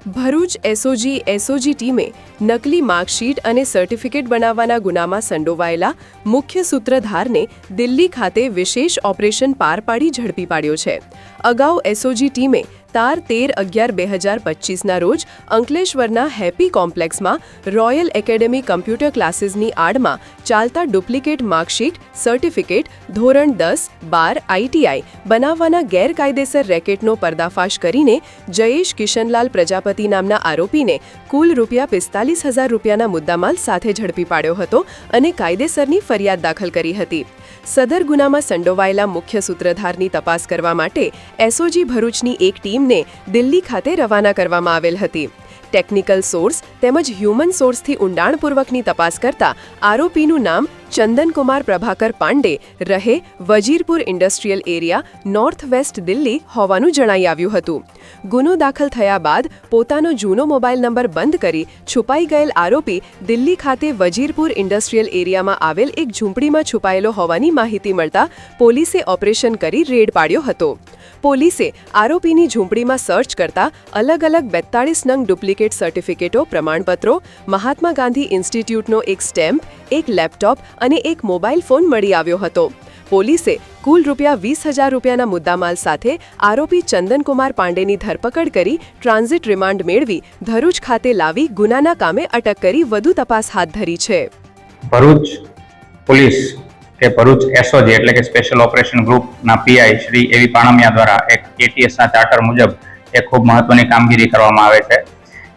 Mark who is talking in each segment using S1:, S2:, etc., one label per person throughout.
S1: Bharuch SOG ટીમે નકલી marksheet અને સર્ટિફિકેટ બનાવવાના ગુનામાં સંડોવાયેલા મુખ્ય સૂત્રધારને દિલ્હી ખાતે વિશેષ ઓપરેશન પાર પાડી ઝડપી પાડ્યો છે. અગાઉ એસઓજી ટીમે તાર 13/11/2025ના રોજ અંકલેશ્વરના હેપી કોમ્પ્લેક્સમાં રોયલ એકેડેમી કમ્પ્યુટર ક્લાસીસની આડમાં ચાલતા ડુપ્લિકેટ માર્કશીટ, સર્ટિફિકેટ, ધોરણ 10-12 આઈટીઆઈ બનાવવાના ગેરકાયદેસર રેકેટનો પર્દાફાશ કરીને જયેશ કિશનલાલ પ્રજાપતિ નામના આરોપીને કુલ ₹45,000 મુદ્દામાલ સાથે ઝડપી પાડ્યો હતો અને કાયદેસરની ફરિયાદ દાખલ કરી હતી. સદર ગુનામાં સંડોવાયેલા મુખ્ય સૂત્રધારની તપાસ કરવા માટે એસઓજી ભરૂચની એક ટીમને દિલ્હી ખાતે રવાના કરવામાં આવેલ હતી. ટેકનિકલ સોર્સ તેમજ હ્યુમન સોર્સથી ઊંડાણપૂર્વકની તપાસ કરતા આરોપીનું નામ ચંદનકુમાર પ્રભાકર પાંડે રહે Wazirpur industrial area, north west Delhi હોવાનું જણાઈ આવ્યું હતું. ગુનો દાખલ થયા બાદ પોતાનો જૂનો મોબાઈલ નંબર બંધ કરી છુપાઈ ગયેલ આરોપી દિલ્હી ખાતે વજીરપુર ઇન્ડસ્ટ્રીયલ એરિયામાં આવેલ એક ઝૂંપડીમાં છુપાયેલો હોવાની માહિતી મળતા પોલીસે ઓપરેશન કરી રેડ પાડ્યો હતો. પોલીસે આરોપીની ઝૂંપડીમાં સર્ચ કરતા અલગ અલગ 42 નંગ ડુપ્લિકેટ સર્ટિફિકેટો, પ્રમાણપત્રો, મહાત્મા ગાંધી ઇન્સ્ટિટ્યૂટનો એક સ્ટેમ્પ, એક લેપટોપ અને એક મોબાઈલ ફોન મળી આવ્યો હતો. પોલીસે કુલ ₹20,000 મુદ્દામાલ સાથે આરોપી ચંદનકુમાર પાંડેની ધરપકડ કરી ટ્રાન્ઝિટ રિમાન્ડ મેળવી ભરૂચ ખાતે લાવી ગુનાના કામે અટક કરી વધુ તપાસ હાથ ધરી છે.
S2: ભરૂચ પોલીસ કે ભરૂચ એસઓજી એટલે કે સ્પેશિયલ ઓપરેશન ગ્રુપના પીઆઈ શ્રી એવી પાણમિયા દ્વારા એક એટીએસના ચાર્ટર મુજબ એક ખૂબ મહત્વની કામગીરી કરવામાં આવે છે.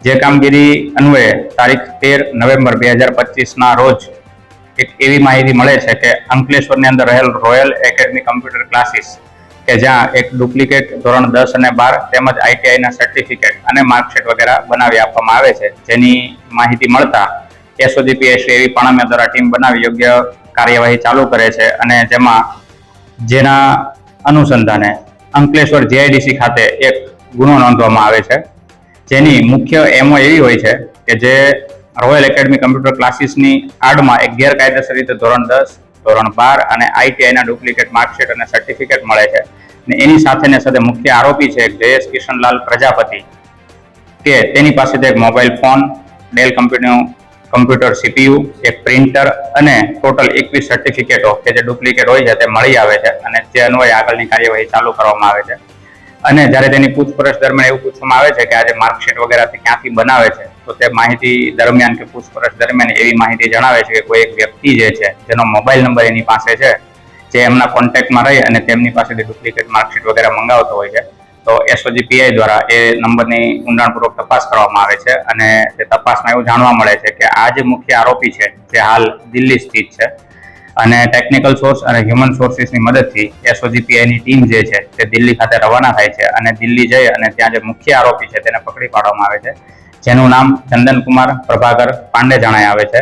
S2: જે કામગીરી અન્વયે તારીખ 13 નવેમ્બર 2025ના રોજ એક એવી માહિતી મળે છે કે અંકલેશ્વરની અંદર રહેલ રોયલ એકેડમી કમ્પ્યુટર ક્લાસીસ કે જ્યાં એક ડુપ્લિકેટ ધોરણ 10 અને 12 તેમજ આઈટીઆઈના સર્ટિફિકેટ અને માર્કશીટ વગેરે બનાવી આપવામાં આવે છે. જેની માહિતી મળતા એસઓજી પીઆઈ શ્રી એવી પાણમિયા દ્વારા ટીમ બનાવી યોગ્ય કાર્યવાહી ચાલુ કરે છે અને જેના અનુસંધાને અંકલેશ્વર જીઆઈડીસી ખાતે એક ગુનો નોંધવામાં આવે છે. જેની મુખ્ય એમો એવી હોય છે કે જે રોયલ એકેડમી કમ્પ્યુટર ક્લાસીસની આડમાં એક ગેરકાયદેસર રીતે ધોરણ 10, ધોરણ 12 અને આઈટીઆઈના ડુપ્લિકેટ માર્કશીટ અને સર્ટિફિકેટ મળે છે. અને એની સાથે મુખ્ય આરોપી છે જયેશ કિશનલાલ પ્રજાપતિ કે તેની પાસેથી એક મોબાઈલ ફોન, ડેલ કંપનીનું કમ્પ્યુટર સીપીયુ, એક પ્રિન્ટર અને ટોટલ 21 સર્ટિફિકેટો કે જે ડુપ્લિકેટ હોય છે તે મળી આવે છે અને જે અન્વયે આગળની કાર્યવાહી ચાલુ કરવામાં આવે છે. અને જ્યારે તેની પૂછપરછ દરમિયાન એવું પૂછવામાં આવે છે કે આજે માર્કશીટ વગેરે ક્યાંથી બનાવે છે, તો તે માહિતી દરમિયાન કે પૂછપરછ દરમિયાન એવી માહિતી જણાવે છે કે કોઈ એક વ્યક્તિ જે છે જેનો મોબાઈલ નંબર એની પાસે છે, જે એમના કોન્ટેક્ટમાં રહી અને તેમની પાસેથી ડુપ્લિકેટ માર્કશીટ વગેરે મંગાવતો હોય છે. તો એસઓજી પીઆઈ દ્વારા એ નંબરની ઊંડાણપૂર્વક તપાસ કરવામાં આવે છે અને તે તપાસમાં એવું જાણવા મળે છે કે આ જે મુખ્ય આરોપી છે જે હાલ દિલ્હી સ્થિત છે અને ટેકનિકલ સોર્સ અને હ્યુમન સોર્સિસની મદદથી એસઓજી પીઆઈની ટીમ જે છે તે દિલ્હી ખાતે રવાના થાય છે અને દિલ્હી જઈ અને ત્યાં જે મુખ્ય આરોપી છે તેને પકડી પાડવામાં આવે છે, જેનું નામ ચંદનકુમાર પ્રભાકર પાંડે જણાય આવે છે.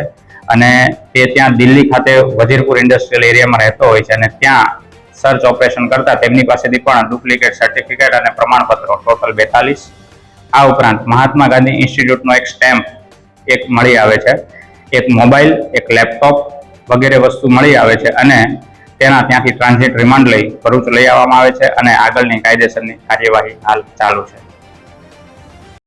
S2: અને તે ત્યાં દિલ્હી ખાતે વજીરપુર ઇન્ડસ્ટ્રીયલ એરિયામાં રહેતો હોય છે અને ત્યાં સર્ચ ઓપરેશન કરતા તેમની પાસેથી પણ ડુપ્લિકેટ સર્ટિફિકેટ અને પ્રમાણપત્રો ટોટલ 42, આ ઉપરાંત મહાત્મા ગાંધી ઇન્સ્ટિટ્યૂટનો એક સ્ટેમ્પ એક મળી આવે છે, એક મોબાઈલ, એક લેપટોપ વગેરે વસ્તુ મળી આવે છે અને ત્યાંથી ટ્રાન્ઝિટ રિમાન્ડ લઈ ભરૂચ લઈ આવવામાં આવે છે અને આગળની કાયદેસરની કાર્યવાહી હાલ ચાલુ છે.